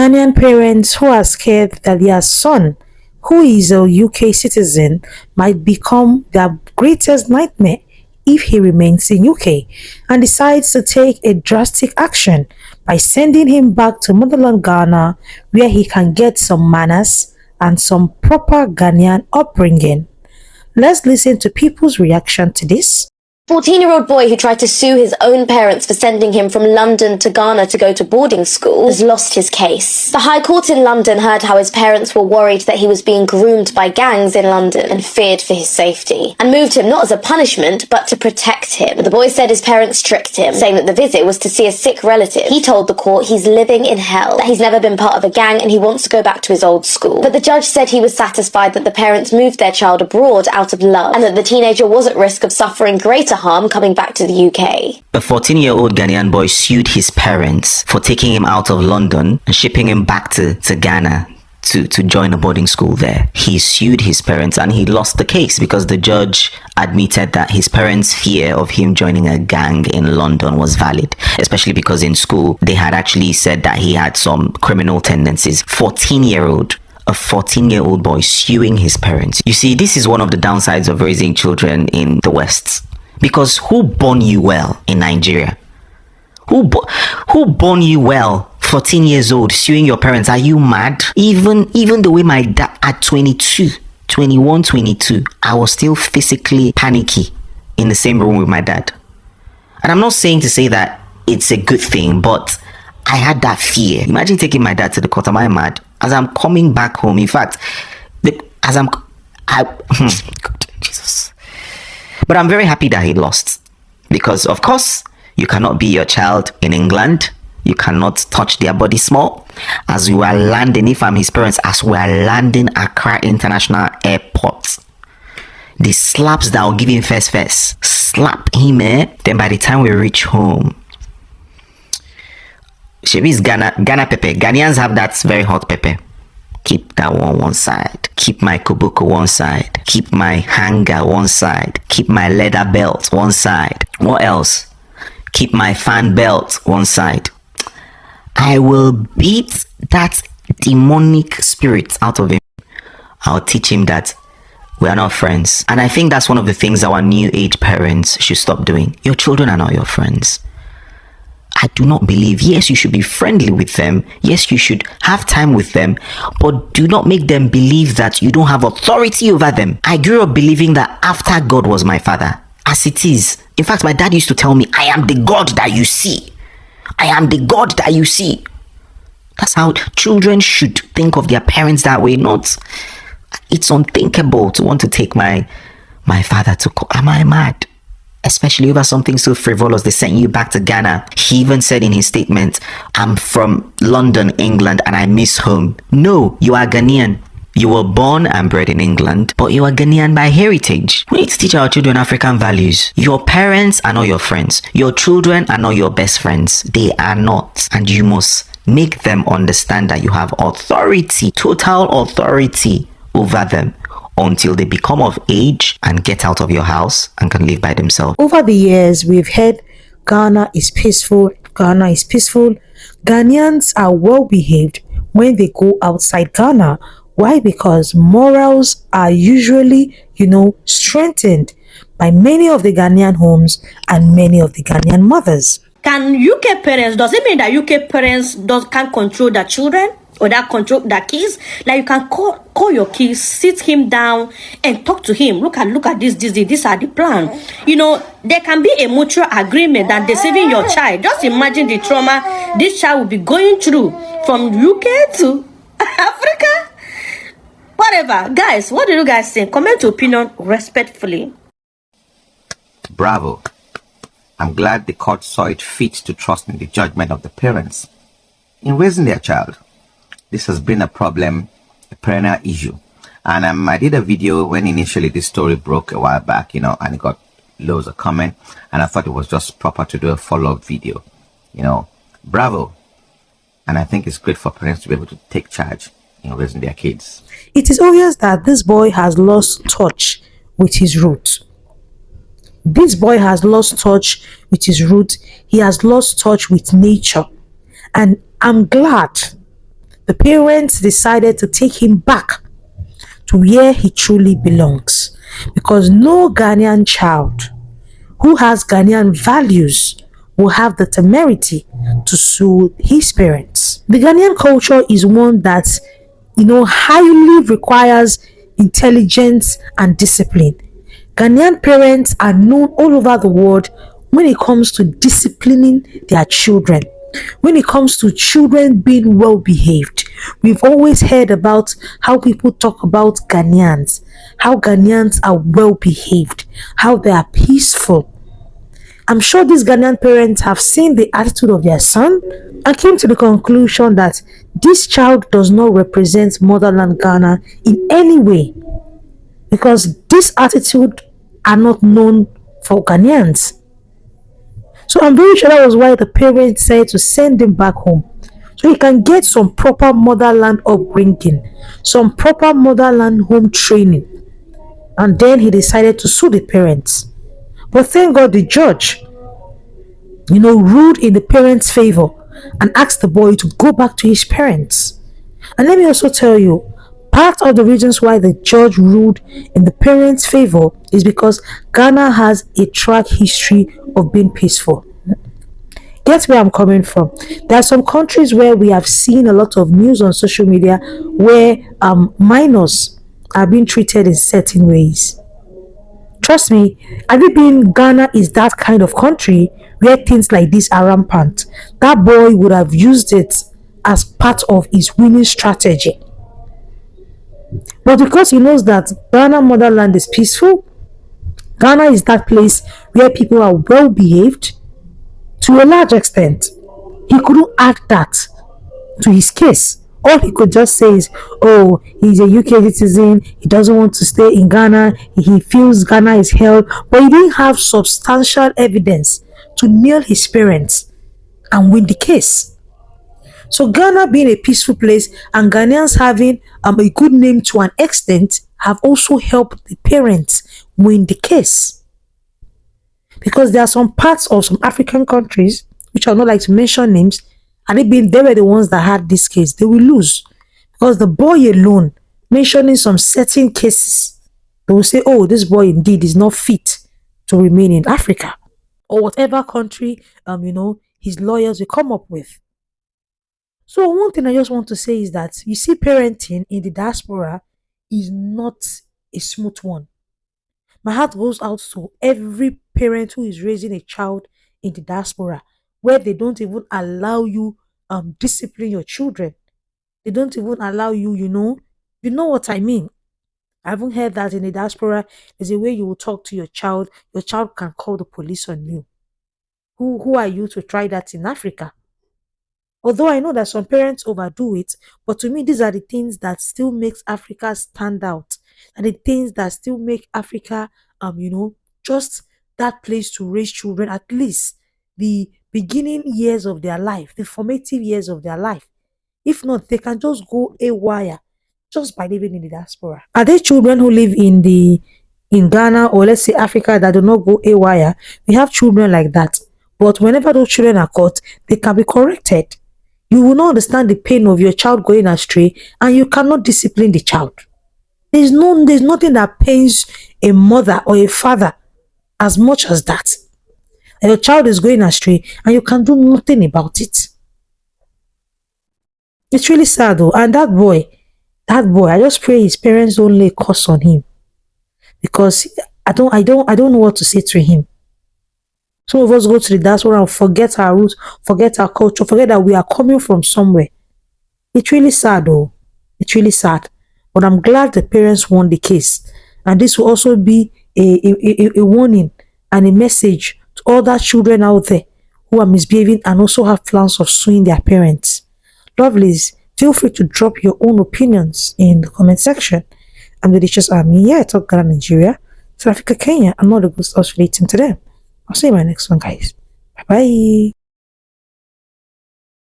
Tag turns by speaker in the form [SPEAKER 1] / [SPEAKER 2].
[SPEAKER 1] Ghanaian parents who are scared that their son, who is a UK citizen, might become their greatest nightmare if he remains in UK and decides to take a drastic action by sending him back to motherland Ghana where he can get some manners and some proper Ghanaian upbringing. Let's listen to people's reaction to this.
[SPEAKER 2] 14-year-old boy who tried to sue his own parents for sending him from London to Ghana to go to boarding school has lost his case. The High Court in London heard how his parents were worried that he was being groomed by gangs in London and feared for his safety, and moved him not as a punishment but to protect him. But the boy said his parents tricked him, saying that the visit was to see a sick relative. He told the court he's living in hell, that he's never been part of a gang and he wants to go back to his old school. But the judge said he was satisfied that the parents moved their child abroad out of love, and that the teenager was at risk of suffering greater harm coming back to the UK.
[SPEAKER 3] A 14-year-old Ghanaian boy sued his parents for taking him out of London and shipping him back to Ghana to join a boarding school there. He sued his parents and he lost the case because the judge admitted that his parents' fear of him joining a gang in London was valid, especially because in school they had actually said that he had some criminal tendencies. A 14-year-old boy suing his parents. You see, this is one of the downsides of raising children in the West. Because who born you well in Nigeria? Who born you well? 14 years old, suing your parents. Are you mad? Even the way my dad at 22, I was still physically panicky in the same room with my dad. And I'm not saying to say that it's a good thing, but I had that fear. Imagine taking my dad to the court. Am I mad? As I'm coming back home, in fact, God, Jesus. But I'm very happy that he lost, because of course you cannot be your child in England. You cannot touch their body small. As we are landing, if I'm his parents, as we are landing Accra International Airport, the slaps that I'll give him first, slap him, then by the time we reach home, Shebi is Ghana pepper. Ghanaians have that very hot pepper. Keep that one side. Keep my koboko one side. Keep my hanger one side. Keep my leather belt one side. What else? Keep my fan belt one side. I will beat that demonic spirit out of him. I'll teach him that we are not friends. And I think that's one of the things our new age parents should stop doing. Your children are not your friends. I do not believe, yes, you should be friendly with them. Yes, you should have time with them, but do not make them believe that you don't have authority over them. I grew up believing that after God was my father, as it is. In fact, my dad used to tell me, I am the God that you see. I am the God that you see. That's how children should think of their parents that way. Not, it's unthinkable to want to take my father to court. Am I mad? Especially over something so frivolous, they sent you back to Ghana. He even said in his statement, I'm from London, England, and I miss home. No, you are Ghanaian. You were born and bred in England, but you are Ghanaian by heritage. We need to teach our children African values. Your parents are not your friends. Your children are not your best friends. They are not. And you must make them understand that you have authority, total authority over them, until they become of age and get out of your house and can live by themselves.
[SPEAKER 1] Over the years, we've heard Ghana is peaceful. Ghana is peaceful. Ghanaians are well behaved when they go outside Ghana. Why? Because morals are usually, strengthened by many of the Ghanaian homes and many of the Ghanaian mothers.
[SPEAKER 4] Can UK parents, does it mean that UK parents can't control their children? Or that control their kids? Like you can call your kids, sit him down and talk to him. Look at this, these are the plan. There can be a mutual agreement that deceiving your child. Just imagine the trauma this child will be going through from UK to Africa. Whatever. Guys, what do you guys think? Comment your opinion respectfully.
[SPEAKER 5] Bravo. I'm glad the court saw it fit to trust in the judgment of the parents in raising their child. This has been a problem, a perennial issue. And I did a video when initially this story broke a while back, and it got loads of comment. And I thought it was just proper to do a follow-up video. Bravo. And I think it's great for parents to be able to take charge in raising their kids.
[SPEAKER 1] It is obvious that this boy has lost touch with his roots. This boy has lost touch with his roots. He has lost touch with nature. And I'm glad The parents decided to take him back to where he truly belongs, because no Ghanaian child who has Ghanaian values will have the temerity to sue his parents. The Ghanaian culture is one that, highly requires intelligence and discipline. Ghanaian parents are known all over the world when it comes to disciplining their children. When it comes to children being well behaved, we've always heard about how people talk about Ghanaians, how Ghanaians are well behaved, how they are peaceful. I'm sure these Ghanaian parents have seen the attitude of their son and came to the conclusion that this child does not represent motherland Ghana in any way, because this attitude are not known for Ghanaians. So I'm very sure that was why the parents said to send him back home, so he can get some proper motherland upbringing, some proper motherland home training. And then he decided to sue the parents. But thank God the judge, ruled in the parents' favor and asked the boy to go back to his parents. And let me also tell you, part of the reasons why the judge ruled in the parents' favor is because Ghana has a track history of being peaceful. Get where I'm coming from. There are some countries where we have seen a lot of news on social media where minors are being treated in certain ways. Trust me, have you been Ghana is that kind of country where things like this are rampant. That boy would have used it as part of his winning strategy. But because he knows that Ghana motherland is peaceful, Ghana is that place where people are well behaved to a large extent. He couldn't add that to his case. All he could just say is, oh, he's a UK citizen, he doesn't want to stay in Ghana, he feels Ghana is hell, but he didn't have substantial evidence to nail his parents and win the case. So Ghana being a peaceful place and Ghanaians having a good name to an extent have also helped the parents win the case. Because there are some parts of some African countries, which I would not like to mention names, and they were the ones that had this case, they will lose. Because the boy alone, mentioning some certain cases, they will say, oh, this boy indeed is not fit to remain in Africa. Or whatever country, his lawyers will come up with. So one thing I just want to say is that, you see, parenting in the diaspora is not a smooth one. My heart goes out to every parent who is raising a child in the diaspora, where they don't even allow you discipline your children. They don't even allow you, you know what I mean. I haven't heard that in the diaspora. There's a way you will talk to your child can call the police on you. Who are you to try that in Africa? Although I know that some parents overdo it, but to me, these are the things that still makes Africa stand out, and the things that still make Africa, just that place to raise children, at least the beginning years of their life, the formative years of their life. If not, they can just go haywire just by living in the diaspora. Are there children who live in Ghana, or let's say Africa, that do not go haywire? We have children like that, but whenever those children are caught, they can be corrected. You will not understand the pain of your child going astray, and you cannot discipline the child. There's nothing that pains a mother or a father as much as that. And your child is going astray and you can do nothing about it. It's really sad though. And that boy, I just pray his parents don't lay curse on him, because I don't know what to say to him. Some of us go to the diaspora and forget our roots, forget our culture, forget that we are coming from somewhere. It's really sad though. It's really sad. But I'm glad the parents won the case. And this will also be a warning and a message to other children out there who are misbehaving and also have plans of suing their parents. Lovelies, feel free to drop your own opinions in the comment section. I'm the Delicious Army. Yeah, I talk Ghana, Nigeria, South Africa, Kenya, and all the good stuff relating to them. I'll see you in my next one, guys. Bye bye.